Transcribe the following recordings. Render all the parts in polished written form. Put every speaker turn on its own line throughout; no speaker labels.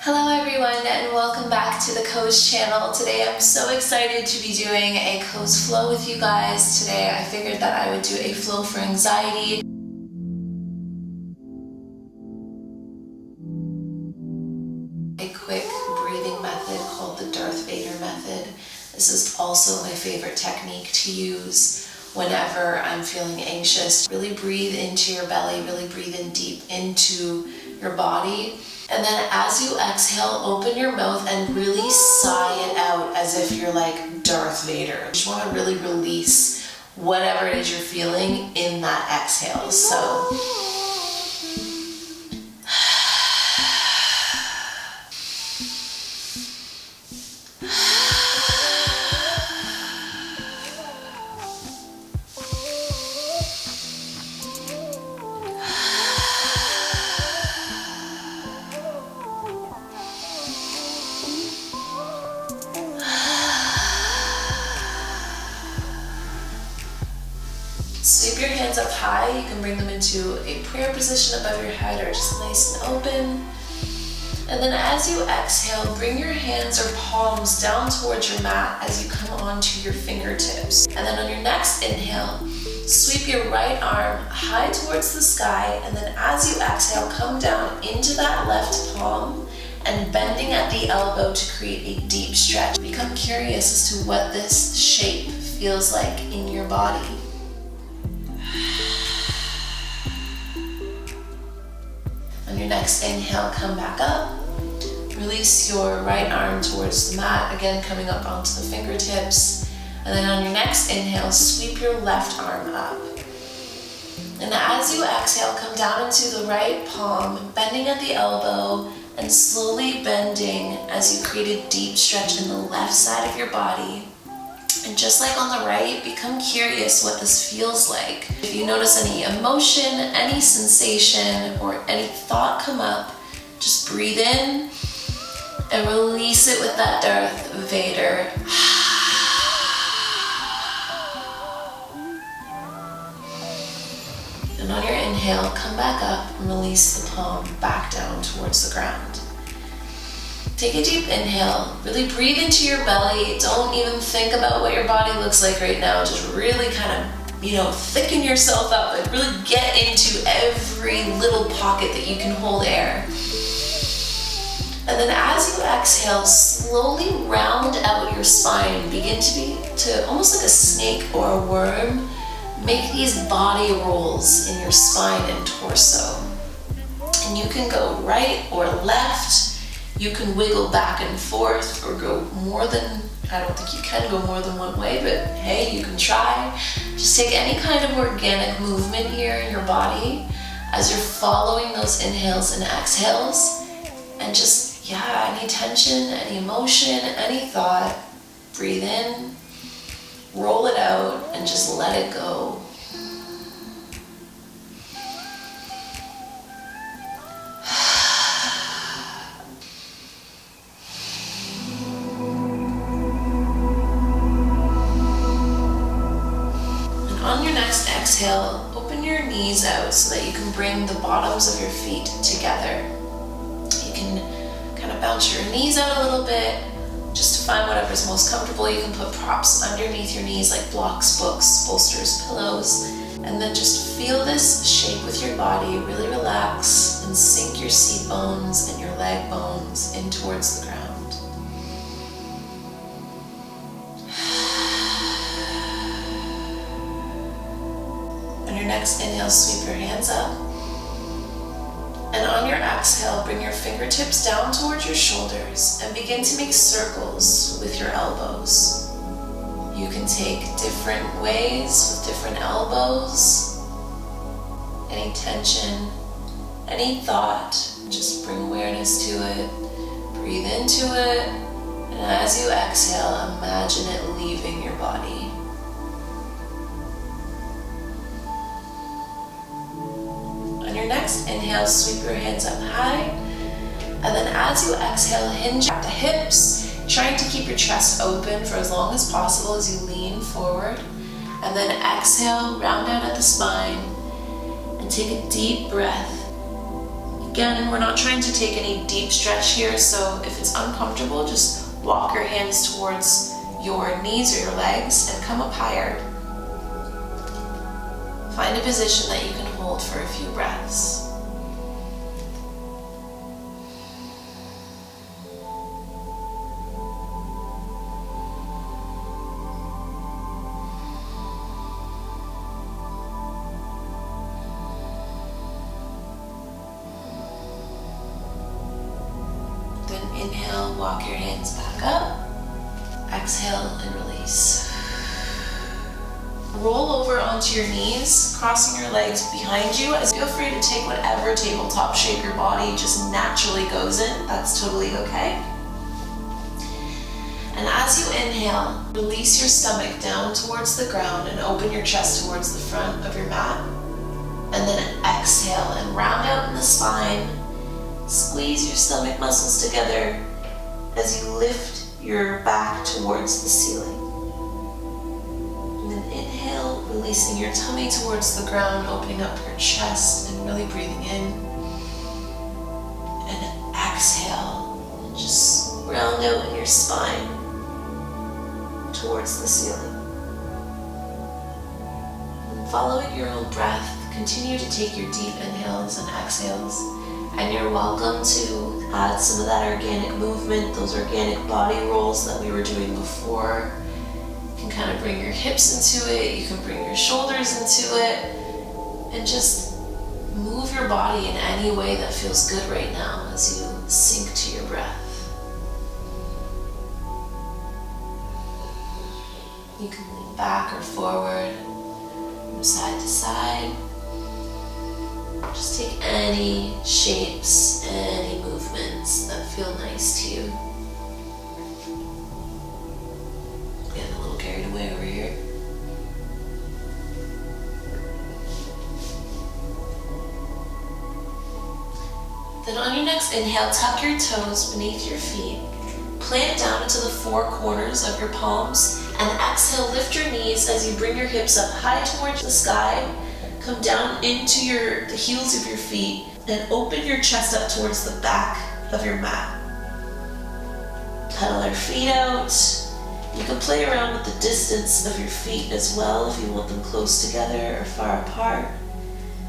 Hello everyone and welcome back to the Koze channel. Today I'm so excited to be doing a Koze Flow with you guys. Today I figured that I would do a flow for anxiety. A quick breathing method called the Darth Vader method. This is also my favorite technique to use whenever I'm feeling anxious. Really breathe into your belly, really breathe in deep into your body. And then as you exhale, open your mouth and really sigh it out as if you're like Darth Vader. You just want to really release whatever it is you're feeling in that exhale. So sweep your hands up high. You can bring them into a prayer position above your head or just nice and open. And then as you exhale, bring your hands or palms down towards your mat as you come onto your fingertips. And then on your next inhale, sweep your right arm high towards the sky. And then as you exhale, come down into that left palm and bending at the elbow to create a deep stretch. Become curious as to what this shape feels like in your body. On your next inhale, come back up. Release your right arm towards the mat, again coming up onto the fingertips. And then on your next inhale, sweep your left arm up. And as you exhale, come down into the right palm, bending at the elbow and slowly bending as you create a deep stretch in the left side of your body. And just like on the right, become curious what this feels like. If you notice any emotion, any sensation, or any thought come up, just breathe in and release it with that Darth Vader. And on your inhale, come back up and release the palm back down towards the ground. Take a deep inhale, really breathe into your belly. Don't even think about what your body looks like right now. Just really kind of, thicken yourself up and really get into every little pocket that you can hold air. And then as you exhale, slowly round out your spine. Begin to almost like a snake or a worm, make these body rolls in your spine and torso. And you can go right or left. You can wiggle back and forth or go I don't think you can go more than one way, but hey, you can try. Just take any kind of organic movement here in your body as you're following those inhales and exhales. And just, any tension, any emotion, any thought, breathe in, roll it out, and just let it go. On your next exhale, open your knees out so that you can bring the bottoms of your feet together. You can kind of bounce your knees out a little bit, just to find whatever's most comfortable. You can put props underneath your knees like blocks, books, bolsters, pillows, and then just feel this shape with your body. Really relax and sink your seat bones and your leg bones in towards the ground. Next inhale, sweep your hands up. And on your exhale, bring your fingertips down towards your shoulders and begin to make circles with your elbows. You can take different ways with different elbows. Any tension, any thought, just bring awareness to it. Breathe into it. And as you exhale, imagine it leaving your body. Your next inhale, sweep your hands up high, and then as you exhale, hinge at the hips, trying to keep your chest open for as long as possible as you lean forward, and then exhale, round out at the spine, and take a deep breath. Again, we're not trying to take any deep stretch here, so if it's uncomfortable, just walk your hands towards your knees or your legs and come up higher. Find a position that you can hold for a few breaths. Then inhale, walk your hands back up. Exhale and release. Roll over onto your knees, crossing your legs behind you. Feel free to take whatever tabletop shape your body just naturally goes in. That's totally okay. And as you inhale, release your stomach down towards the ground and open your chest towards the front of your mat. And then exhale and round out in the spine. Squeeze your stomach muscles together as you lift your back towards the ceiling. And then inhale, releasing your tummy towards the ground, opening up your chest and really breathing in. And exhale, and just round out in your spine towards the ceiling. And following your own breath, continue to take your deep inhales and exhales. And you're welcome to add some of that organic movement, those organic body rolls that we were doing before. You can kind of bring your hips into it, you can bring your shoulders into it, and just move your body in any way that feels good right now as you sink to your breath. You can lean back or forward, from side to side. Just take any shapes, any movements that feel nice to you. Getting a little carried away over here. Then on your next inhale, tuck your toes beneath your feet. Plant down into the four corners of your palms, and exhale, lift your knees as you bring your hips up high towards the sky. Come down into the heels of your feet and open your chest up towards the back of your mat. Pedal our feet out. You can play around with the distance of your feet as well if you want them close together or far apart.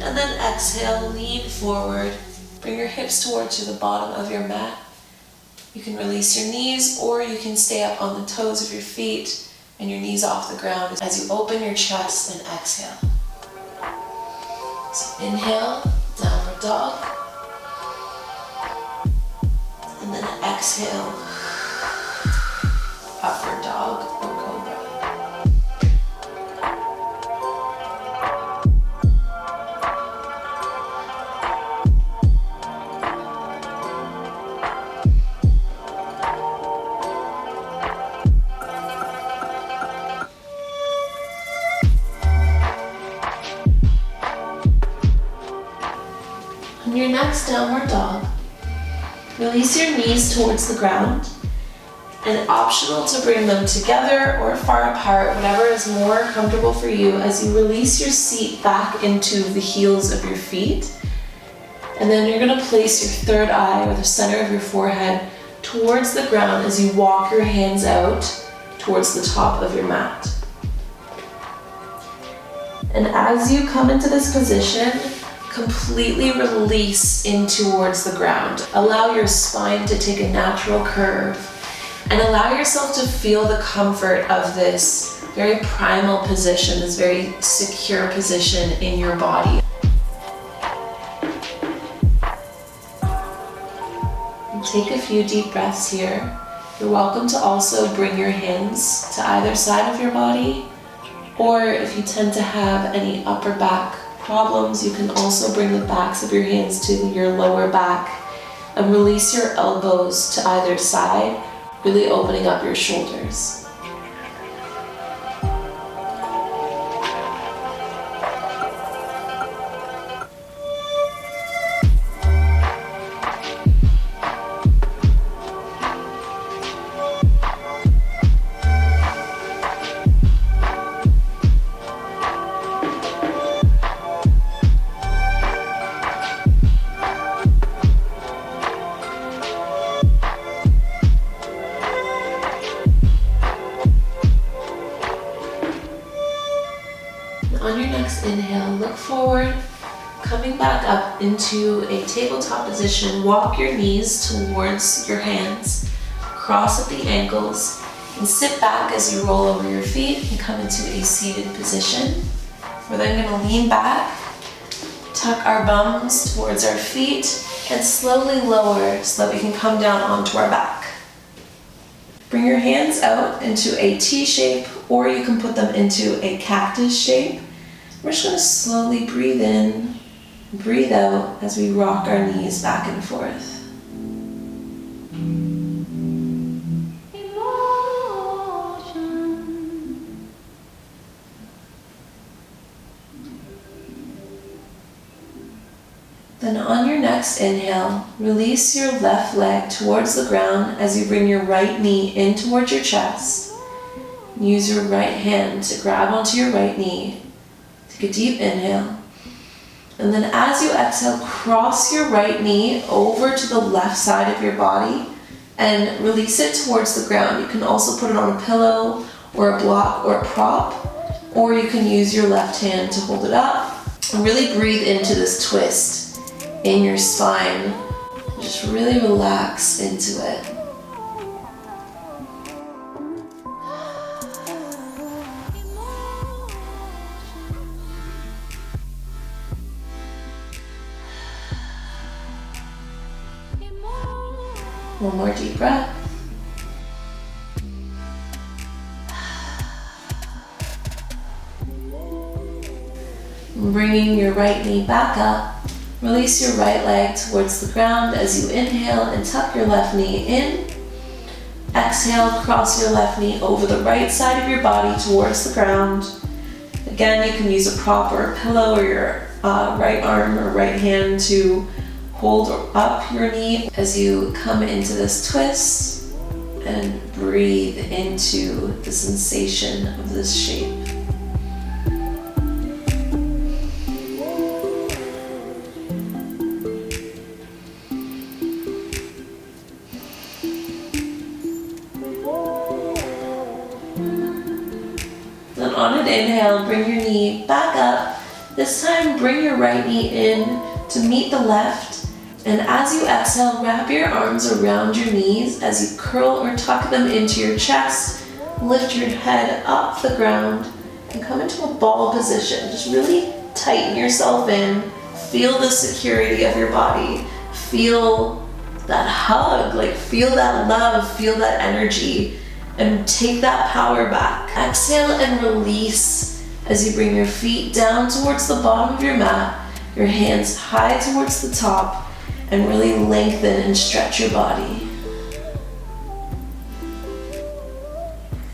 And then exhale, lean forward. Bring your hips towards the bottom of your mat. You can release your knees, or you can stay up on the toes of your feet and your knees off the ground as you open your chest and exhale. So inhale, downward dog, and then exhale, upward dog or cobra. On your next downward dog, release your knees towards the ground, and optional to bring them together or far apart, whatever is more comfortable for you, as you release your seat back into the heels of your feet. And then you're going to place your third eye, or the center of your forehead, towards the ground as you walk your hands out towards the top of your mat. And as you come into this position, completely release in towards the ground. Allow your spine to take a natural curve and allow yourself to feel the comfort of this very primal position, this very secure position in your body. And take a few deep breaths here. You're welcome to also bring your hands to either side of your body, or if you tend to have any upper back problems, you can also bring the backs of your hands to your lower back and release your elbows to either side, really opening up your shoulders. next inhale, look forward, coming back up into a tabletop position. Walk your knees towards your hands, cross at the ankles, and sit back as you roll over your feet and come into a seated position. We're then going to lean back, tuck our bums towards our feet, and slowly lower so that we can come down onto our back. Bring your hands out into a T shape, or you can put them into a cactus shape. We're just going to slowly breathe in, breathe out as we rock our knees back and forth. Then on your next inhale, release your left leg towards the ground as you bring your right knee in towards your chest. Use your right hand to grab onto your right knee. Take a deep inhale. And then as you exhale, cross your right knee over to the left side of your body and release it towards the ground. You can also put it on a pillow or a block or a prop, or you can use your left hand to hold it up. And really breathe into this twist in your spine. Just really relax into it. One more deep breath. Bringing your right knee back up. Release your right leg towards the ground as you inhale and tuck your left knee in. Exhale, cross your left knee over the right side of your body towards the ground. Again, you can use a prop or a pillow or your right arm or right hand to hold up your knee as you come into this twist and breathe into the sensation of this shape. Then on an inhale, bring your knee back up. This time, bring your right knee in to meet the left. And as you exhale, wrap your arms around your knees as you curl or tuck them into your chest. Lift your head off the ground and come into a ball position. Just really tighten yourself in. Feel the security of your body. Feel that hug, feel that love, feel that energy, and take that power back. Exhale and release as you bring your feet down towards the bottom of your mat, your hands high towards the top, and really lengthen and stretch your body.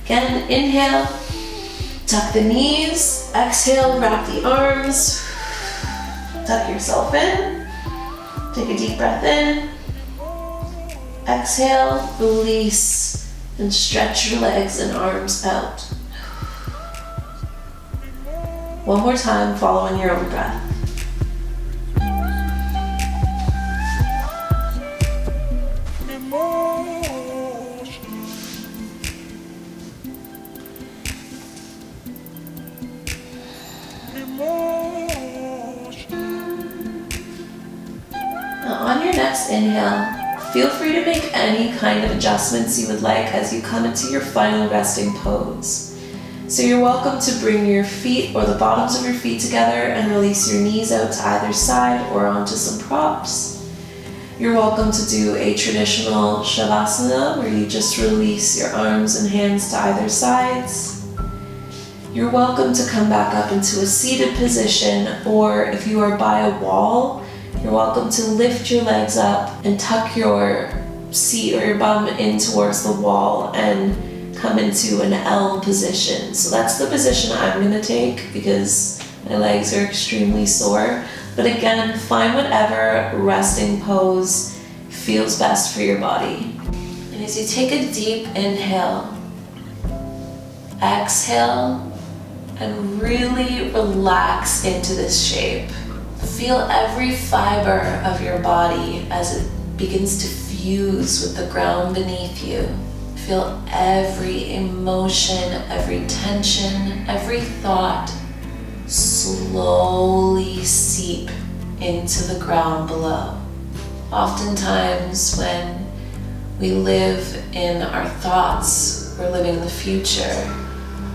Again, inhale, tuck the knees. Exhale, wrap the arms. Tuck yourself in. Take a deep breath in. Exhale, release, and stretch your legs and arms out. One more time, following your own breath. Now on your next inhale, feel free to make any kind of adjustments you would like as you come into your final resting pose. So you're welcome to bring your feet or the bottoms of your feet together and release your knees out to either side or onto some props. You're welcome to do a traditional shavasana where you just release your arms and hands to either sides. You're welcome to come back up into a seated position, or if you are by a wall, you're welcome to lift your legs up and tuck your seat or your bum in towards the wall and come into an L position. So that's the position I'm going to take because my legs are extremely sore. But again, find whatever resting pose feels best for your body. And as you take a deep inhale, exhale, and really relax into this shape. Feel every fiber of your body as it begins to fuse with the ground beneath you. Feel every emotion, every tension, every thought slowly seep into the ground below. Oftentimes when we live in our thoughts, we're living in the future,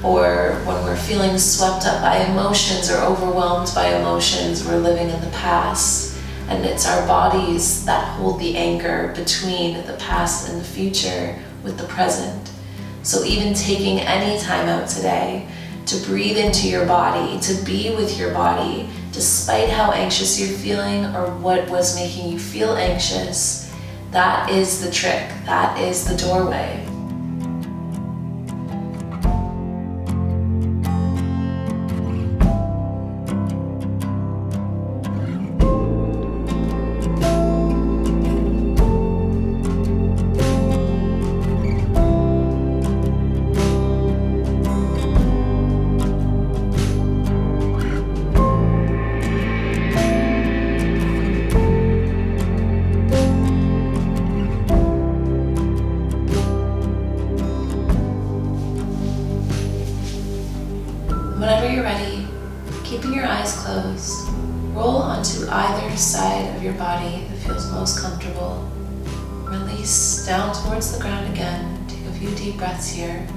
or when we're feeling swept up by emotions or overwhelmed by emotions, we're living in the past. And it's our bodies that hold the anchor between the past and the future with the present. So even taking any time out today to breathe into your body, to be with your body, despite how anxious you're feeling or what was making you feel anxious, that is the trick, that is the doorway. Whenever you're ready, keeping your eyes closed, roll onto either side of your body that feels most comfortable. Release down towards the ground again. Take a few deep breaths here.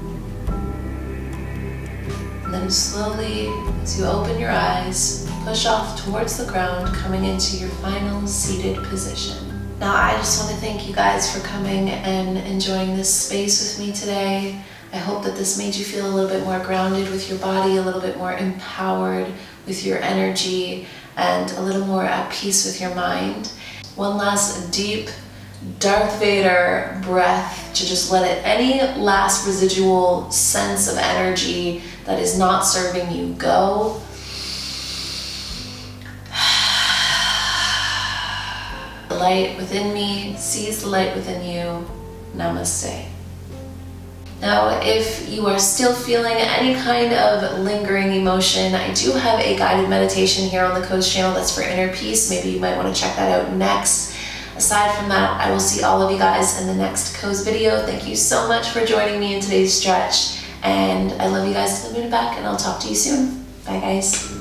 And then slowly, as you open your eyes, push off towards the ground, coming into your final seated position. Now, I just want to thank you guys for coming and enjoying this space with me today. I hope that this made you feel a little bit more grounded with your body, a little bit more empowered with your energy, and a little more at peace with your mind. One last deep Darth Vader breath to just let any last residual sense of energy that is not serving you go. The light within me sees the light within you. Namaste. Now, if you are still feeling any kind of lingering emotion, I do have a guided meditation here on the Koze channel that's for inner peace. Maybe you might want to check that out next. Aside from that, I will see all of you guys in the next Koze video. Thank you so much for joining me in today's stretch, and I love you guys to the moon and back, and I'll talk to you soon. Bye, guys.